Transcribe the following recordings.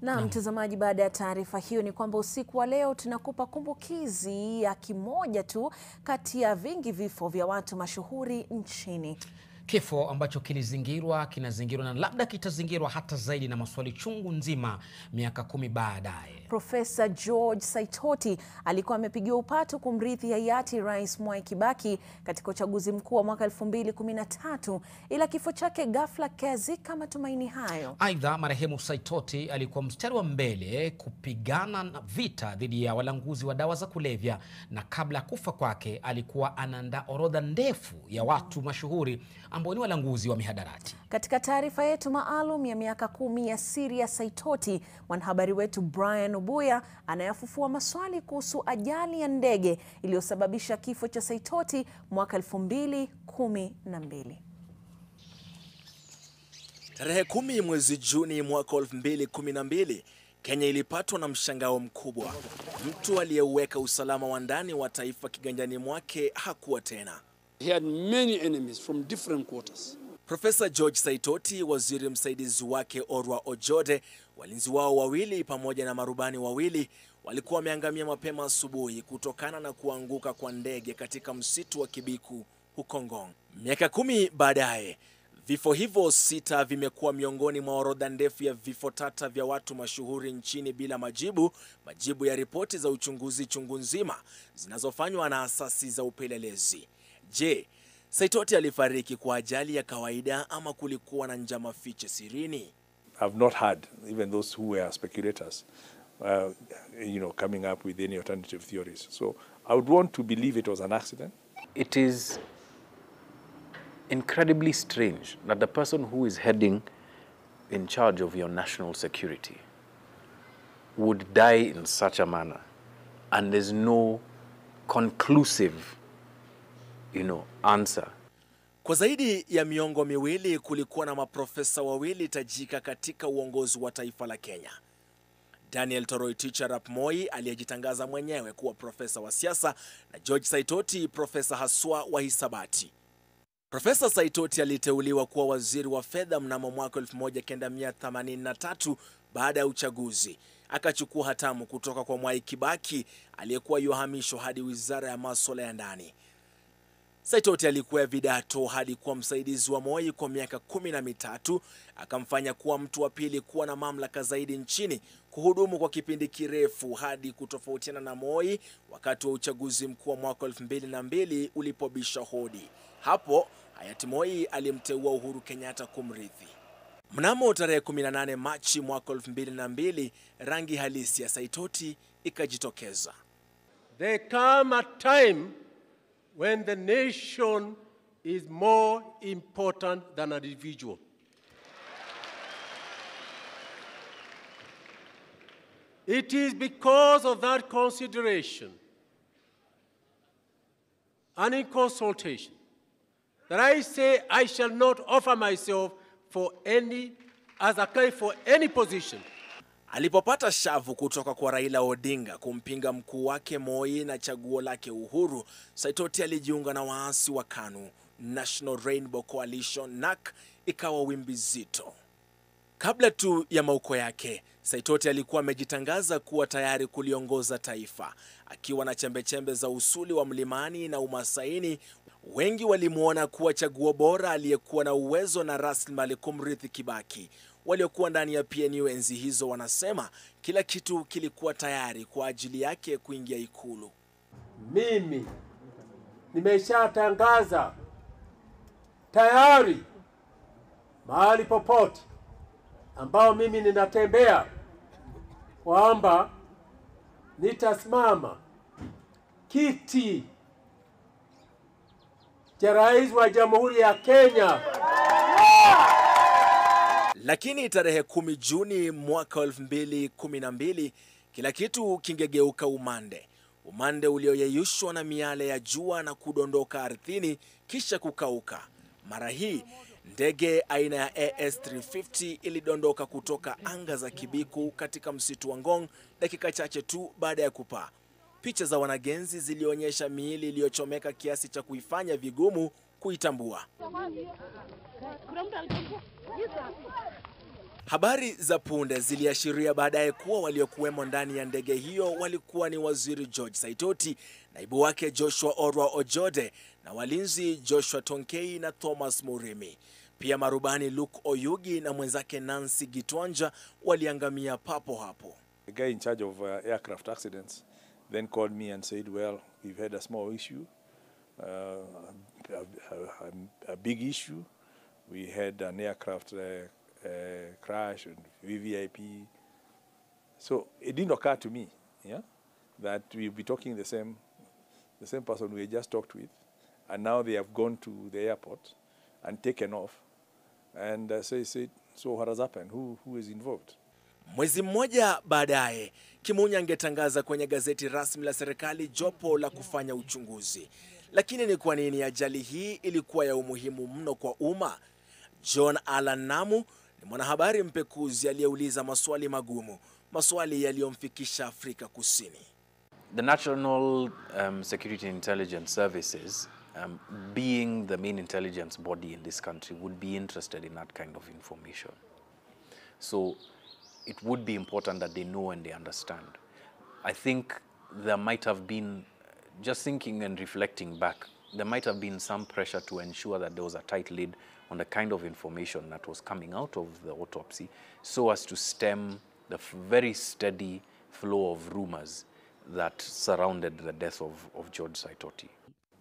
Na mtazamaji, baada ya taarifa hiyo ni kwamba usiku wa leo tunakupa kumbukizi ya kimoja tu kati ya vingi vifo vya watu mashuhuri nchini. Kifo ambacho kinazingirwa na labda kitazingirwa hata zaidi na maswali chungu nzima miaka 10 baadaye. Profesa George Saitoti alikuwa amepigiwa upatu kumrithi hayati Rais Mwai Kibaki katika uchaguzi mkuu wa mwaka 2013, ila kifo chake ghafla kiazika matumaini hayo. Aidha, marehemu Saitoti alikuwa mstari wa mbele kupigana na vita dhidi ya walanguzi wa dawa za kulevya, na kabla kufa kwake alikuwa anaandaa orodha ndefu ya watu mashuhuri ambao ni walanguzi wa mihadarati. Katika taarifa yetu maalum ya miaka 10 ya siri ya Saitoti, mwanahabari wetu Brian Obuya anayafufua maswali kuhusu ajali ya ndege iliyosababisha kifo cha Saitoti mwaka 2012. Tarehe 10 mwezi Juni mwaka 2012, Kenya ilipatwa na mshangao mkubwa. Mtu aliyeweka usalama wa ndani wa taifa kiganjani mwake hakuwa tena. He had many enemies from different quarters. Profesa George Saitoti, waziri msaidizi wake Orwa Ojode, walinzi wao wawili pamoja na marubani wawili walikuwa wameangamia mapema asubuhi kutokana na kuanguka kwa ndege katika msitu wa Kibiku huko Ngong. Miaka 10 baadaye, vifo hivyo 6 vimekuwa miongoni mwa orodha ndefu ya vifo tata vya watu mashuhuri nchini bila majibu ya ripoti za uchunguzi chungu nzima zinazofanywa na asasi za upelelezi. Je, Saitoti alifariki kwa ajali ya kawaida ama kulikuwa na njama fiche sirini? I've not heard even those who were speculators coming up with any alternative theories. So I would want to believe it was an accident. It is incredibly strange that the person who is heading in charge of your national security would die in such a manner, and there's no conclusive answer. Kwa zaidi ya miongo miwili kulikuwa na maprofesa wawili tajika katika uongozi wa taifa la Kenya. Daniel Toroitich Arap Moi aliyejitangaza mwenyewe kuwa profesa wa siasa, na George Saitoti profesa haswa wa hisabati. Profesa Saitoti aliteuliwa kuwa waziri wa fedha mnamo mwaka 1983 baada ya uchaguzi. Akachukua hatamu kutoka kwa Mwai Kibaki aliyekuwa yuhamishwa hadi wizara ya masuala ya ndani. Saitoti alikuwa vidato hadi kuwa msaidizi wa Moi kwa miaka 13, akamfanya kuwa mtu wa pili kuwa na mamlaka zaidi nchini, kuhudumu kwa kipindi kirefu hadi kutofautiana na Moi wakati wa uchaguzi mkuu wa mwaka 2002 ulipobisha hodi. Hapo hayati Moi alimteua Uhuru Kenyatta kumrithi. Mnamo tarehe 18 Machi mwaka 2002, rangi halisi ya Saitoti ikajitokeza. There come a time when the nation is more important than an individual. It is because of that consideration and in consultation that I say I shall not offer myself for any position. Alipopata shavu kutoka kwa Raila Odinga kumpinga mkuu wake Moi na chaguo lake Uhuru, Saitoti alijiunga na waasi wa KANU, National Rainbow Coalition, NAC, ikawa wimbi zito. Kabla tu ya mauko yake, Saitoti alikuwa amejitangaza kuwa tayari kuliongoza taifa. Akiwa na chembechembe za usuli wa mlimani na umasaini, wengi walimuona kuwa chaguo bora aliyekuwa na uwezo na rasilimali kumrithi Kibaki. Waliokuwa ndani ya PNU enzi hizo wanasema kila kitu kilikuwa tayari kwa ajili yake kuingia Ikulu. Mimi nimeshatangaza tayari mahali popote ambao mimi ninatembea kwamba nitasimama kiti cha rais wa Jamhuri ya Kenya. Lakini tarehe 10 Juni mwaka 2012, kila kitu kingegeuka umande. Umande ulioyeyushwa na miale ya jua na kudondoka ardhini kisha kukauka. Mara hii ndege aina ya AS350 ilidondoka kutoka anga za Kibiku katika msitu wa Ngong dakika chache tu baada ya kupaa. Picha za wanagenzi zilionyesha miili iliyochomeka kiasi cha kuifanya vigumu kuitambua. Habari za punde ziliashiria baadaye kuwa waliokuwemo ndani ya ndege hiyo walikuwa ni Waziri George Saitoti, naibu wake Joshua Orwa Ojode na walinzi Joshua Tonkei na Thomas Murimi. Pia marubani Luke Oyugi na mwenzake Nancy Gitwanja waliangamia papo hapo. The guy in charge of aircraft accidents then called me and said, well, we've had a small issue, a big issue. We had an aircraft crash and VVIP. So it didn't occur to me, that we'll be talking the same person we just talked with, and now they have gone to the airport and taken off. And so he said, so what has happened? Who is involved? Mwezi mmoja baadaye, Kimunya angetangaza kwenye gazeti rasmi la serikali jopo la kufanya uchunguzi. Lakini ni kwa nini ajali hii ilikuwa ya umuhimu mno kwa umma? John Alan Namu ni mwanahabari mpekuzi aliyeuliza maswali magumu, maswali yaliyomfikisha Afrika Kusini. The National Security Intelligence Services, being the main intelligence body in this country, would be interested in that kind of information. So it would be important that they know and they understand. I think there might have been, just thinking and reflecting back, there might have been some pressure to ensure that there was a tight lid on the kind of information that was coming out of the autopsy, so as to stem the very steady flow of rumors that surrounded the death of George Saitoti.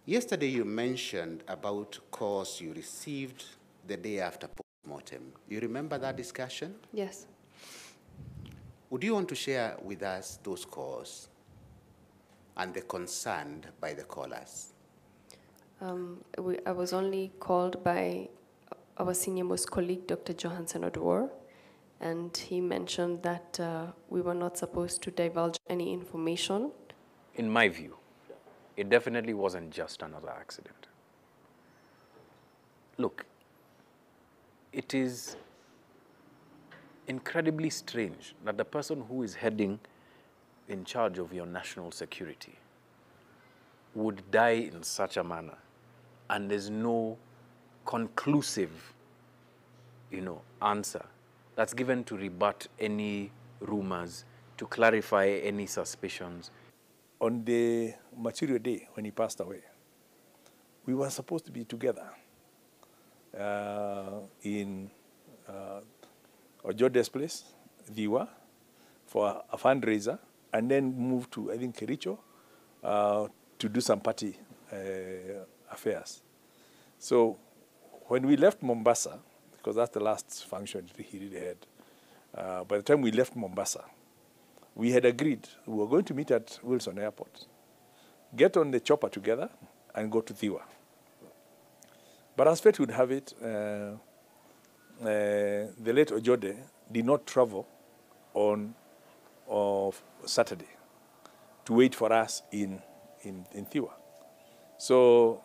Yesterday you mentioned about calls you received the day after post-mortem. You remember that discussion? Yes. Would you want to share with us those calls and the concern by the callers? I was only called by our senior most colleague, Dr. Johansen Odwor, and he mentioned that we were not supposed to divulge any information. In my view, it definitely wasn't just another accident. Look, it is incredibly strange that the person who is heading in charge of your national security would die in such a manner, and there's no conclusive, answer that's given to rebut any rumors, to clarify any suspicions. On the material day when he passed away, we were supposed to be together in Ojode's place, Diwa, for a fundraiser, and then move to, I think, Kericho to do some party affairs. So when we left Mombasa, because that's the last function he really had, by the time we left Mombasa, we had agreed we were going to meet at Wilson Airport, get on the chopper together, and go to Thiwa. But as fate would have it, the late Ojode did not travel on Saturday to wait for us in Thiwa. So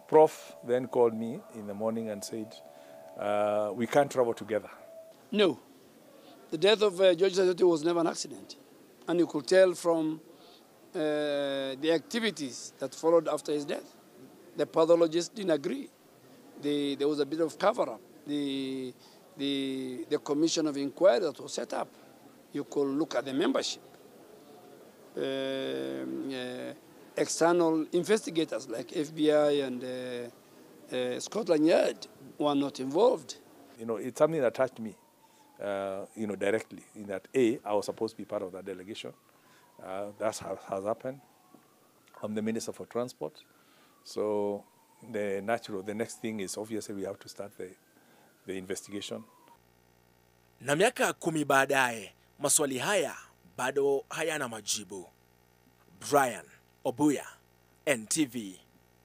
Prof then called me in the morning and said, we can't travel together. No. The death of George Saitoti was never an accident. And you could tell from the activities that followed after his death. The pathologists didn't agree. There was a bit of cover-up. The commission of inquiry that was set up, you could look at the membership. External investigators like FBI and Scotland Yard were not involved. It's something that touched me, directly, in that, I was supposed to be part of that delegation. That's how has happened. I'm the Minister for Transport. So the next thing is obviously we have to start the investigation. Na miaka 10 baadaye, maswali haya bado hayana majibu. Brian Obuya, NTV.